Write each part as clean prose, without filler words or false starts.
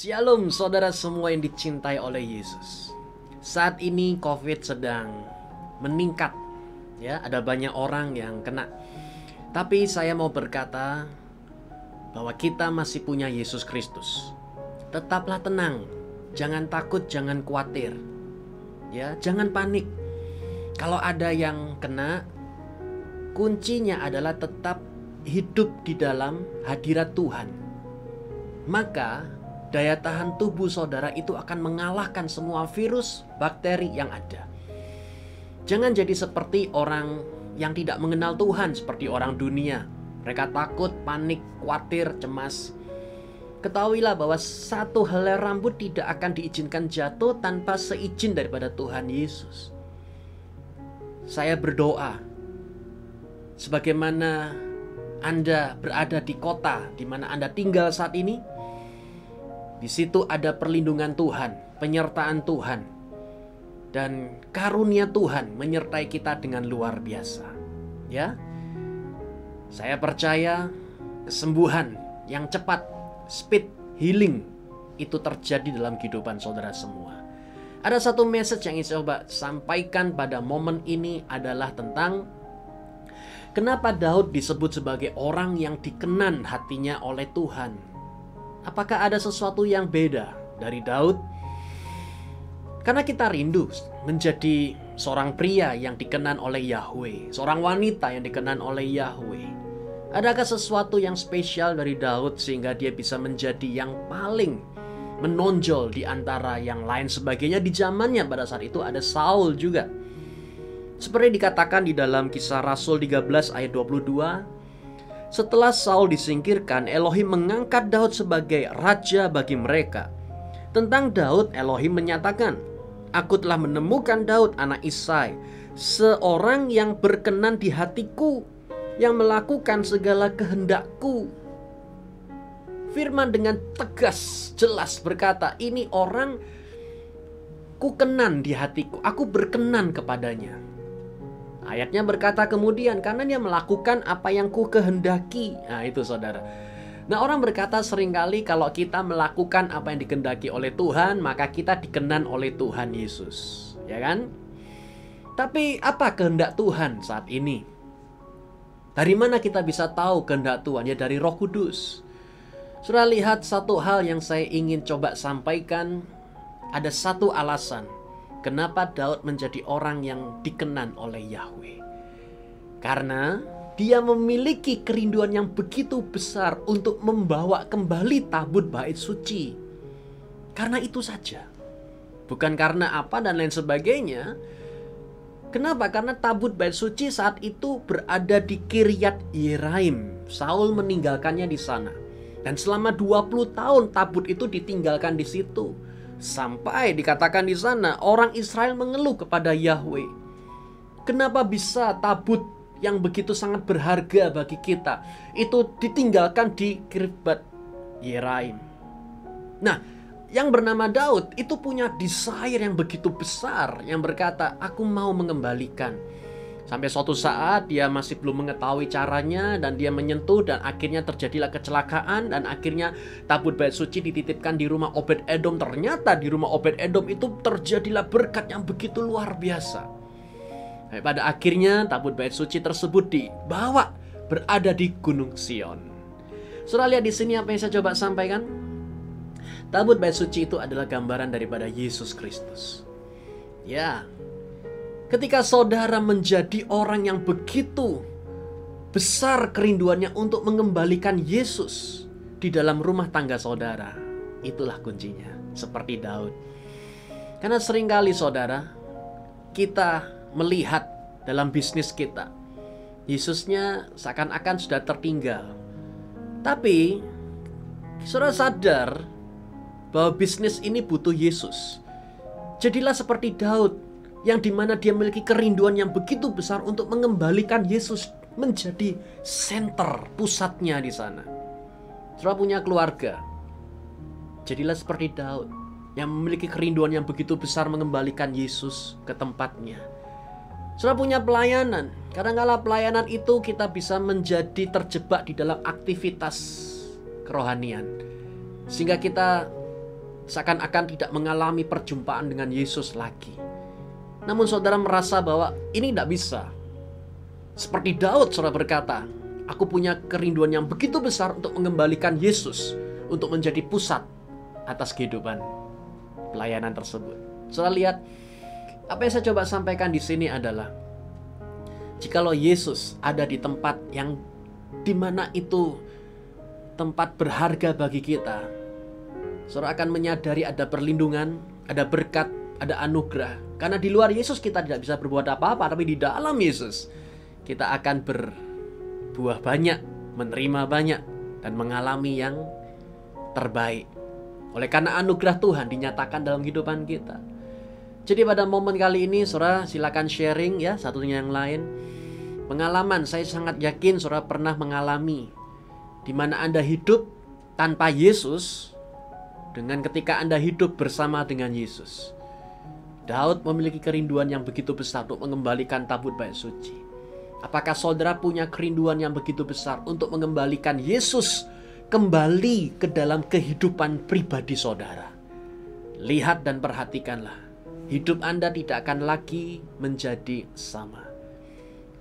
Shalom saudara semua yang dicintai oleh Yesus. Saat ini COVID sedang meningkat, ya, ada banyak orang yang kena. Tapi saya mau berkata bahwa kita masih punya Yesus Kristus. Tetaplah tenang, jangan takut, jangan khawatir. Ya, jangan panik. Kalau ada yang kena, kuncinya adalah tetap hidup di dalam hadirat Tuhan. Maka daya tahan tubuh saudara itu akan mengalahkan semua virus, bakteri yang ada. Jangan jadi seperti orang yang tidak mengenal Tuhan, seperti orang dunia. Mereka takut, panik, khawatir, cemas. Ketahuilah bahwa satu helai rambut tidak akan diizinkan jatuh tanpa seizin daripada Tuhan Yesus. Saya berdoa, sebagaimana Anda berada di kota di mana Anda tinggal saat ini, di situ ada perlindungan Tuhan, penyertaan Tuhan, dan karunia Tuhan menyertai kita dengan luar biasa. Ya, saya percaya kesembuhan yang cepat, speed healing, itu terjadi dalam kehidupan saudara semua. Ada satu message yang ingin saya coba sampaikan pada momen ini adalah tentang kenapa Daud disebut sebagai orang yang dikenan hatinya oleh Tuhan. Apakah ada sesuatu yang beda dari Daud? Karena kita rindu menjadi seorang pria yang dikenan oleh Yahweh, seorang wanita yang dikenan oleh Yahweh. Adakah sesuatu yang spesial dari Daud sehingga dia bisa menjadi yang paling menonjol di antara yang lain sebagainya? Di zamannya pada saat itu ada Saul juga. Seperti dikatakan di dalam Kisah Rasul 13 ayat 22, setelah Saul disingkirkan, Elohim mengangkat Daud sebagai raja bagi mereka. Tentang Daud, Elohim menyatakan, "Aku telah menemukan Daud anak Isai, seorang yang berkenan di hatiku, yang melakukan segala kehendakku." Firman dengan tegas, jelas berkata, ini orang kukenan di hatiku, aku berkenan kepadanya. Ayatnya berkata kemudian, karena dia melakukan apa yang ku kehendaki. Nah itu saudara. Nah orang berkata seringkali kalau kita melakukan apa yang dikehendaki oleh Tuhan, maka kita dikenan oleh Tuhan Yesus, ya kan? Tapi apa kehendak Tuhan saat ini? Dari mana kita bisa tahu kehendak Tuhan? Ya dari Roh Kudus. Sudah lihat satu hal yang saya ingin coba sampaikan. Ada satu alasan kenapa Daud menjadi orang yang dikenan oleh Yahweh. Karena dia memiliki kerinduan yang begitu besar untuk membawa kembali tabut bait suci. Karena itu saja. Bukan karena apa dan lain sebagainya. Kenapa? Karena tabut bait suci saat itu berada di Kiryat Yearim. Saul meninggalkannya di sana. Dan selama 20 tahun tabut itu ditinggalkan di situ. Sampai dikatakan di sana orang Israel mengeluh kepada Yahweh. Kenapa bisa tabut yang begitu sangat berharga bagi kita itu ditinggalkan di Kiryat Yearim? Nah, yang bernama Daud itu punya desire yang begitu besar yang berkata, aku mau mengembalikan. Sampai suatu saat dia masih belum mengetahui caranya dan dia menyentuh dan akhirnya terjadilah kecelakaan dan akhirnya tabut bait suci dititipkan di rumah Obed-Edom. Ternyata di rumah Obed-Edom itu terjadilah berkat yang begitu luar biasa. Pada akhirnya tabut bait suci tersebut dibawa berada di Gunung Sion. Saudara lihat di sini apa yang saya coba sampaikan? Tabut bait suci itu adalah gambaran daripada Yesus Kristus. Ya. Ketika saudara menjadi orang yang begitu besar kerinduannya untuk mengembalikan Yesus di dalam rumah tangga saudara, itulah kuncinya, seperti Daud. Karena seringkali saudara, kita melihat dalam bisnis kita, Yesusnya seakan-akan sudah tertinggal. Tapi, saudara sadar bahwa bisnis ini butuh Yesus. Jadilah seperti Daud, yang dimana dia memiliki kerinduan yang begitu besar untuk mengembalikan Yesus menjadi center, pusatnya di sana. Saudara punya keluarga, jadilah seperti Daud yang memiliki kerinduan yang begitu besar mengembalikan Yesus ke tempatnya. Saudara punya pelayanan, kadang-kala pelayanan itu kita bisa menjadi terjebak di dalam aktivitas kerohanian, sehingga kita seakan-akan tidak mengalami perjumpaan dengan Yesus lagi. Namun saudara merasa bahwa ini tidak bisa. Seperti Daud, saudara berkata, aku punya kerinduan yang begitu besar untuk mengembalikan Yesus untuk menjadi pusat atas kehidupan pelayanan tersebut. Saudara lihat, apa yang saya coba sampaikan di sini adalah, jikalau Yesus ada di tempat yang dimana itu tempat berharga bagi kita, saudara akan menyadari ada perlindungan, ada berkat, ada anugerah. Karena di luar Yesus kita tidak bisa berbuat apa-apa, tapi di dalam Yesus kita akan berbuah banyak, menerima banyak, dan mengalami yang terbaik. Oleh karena anugerah Tuhan dinyatakan dalam kehidupan kita. Jadi pada momen kali ini, saudara silakan sharing ya, satunya yang lain. Pengalaman, saya sangat yakin saudara pernah mengalami di mana Anda hidup tanpa Yesus dengan ketika Anda hidup bersama dengan Yesus. Daud memiliki kerinduan yang begitu besar untuk mengembalikan tabut bait suci. Apakah saudara punya kerinduan yang begitu besar untuk mengembalikan Yesus kembali ke dalam kehidupan pribadi saudara? Lihat dan perhatikanlah. Hidup Anda tidak akan lagi menjadi sama.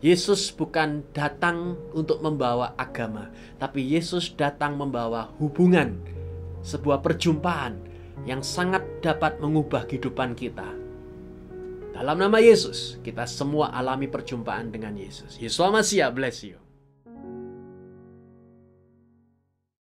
Yesus bukan datang untuk membawa agama, tapi Yesus datang membawa hubungan, sebuah perjumpaan yang sangat dapat mengubah kehidupan kita. Dalam nama Yesus, kita semua alami perjumpaan dengan Yesus. Yesus Masiah, bless you.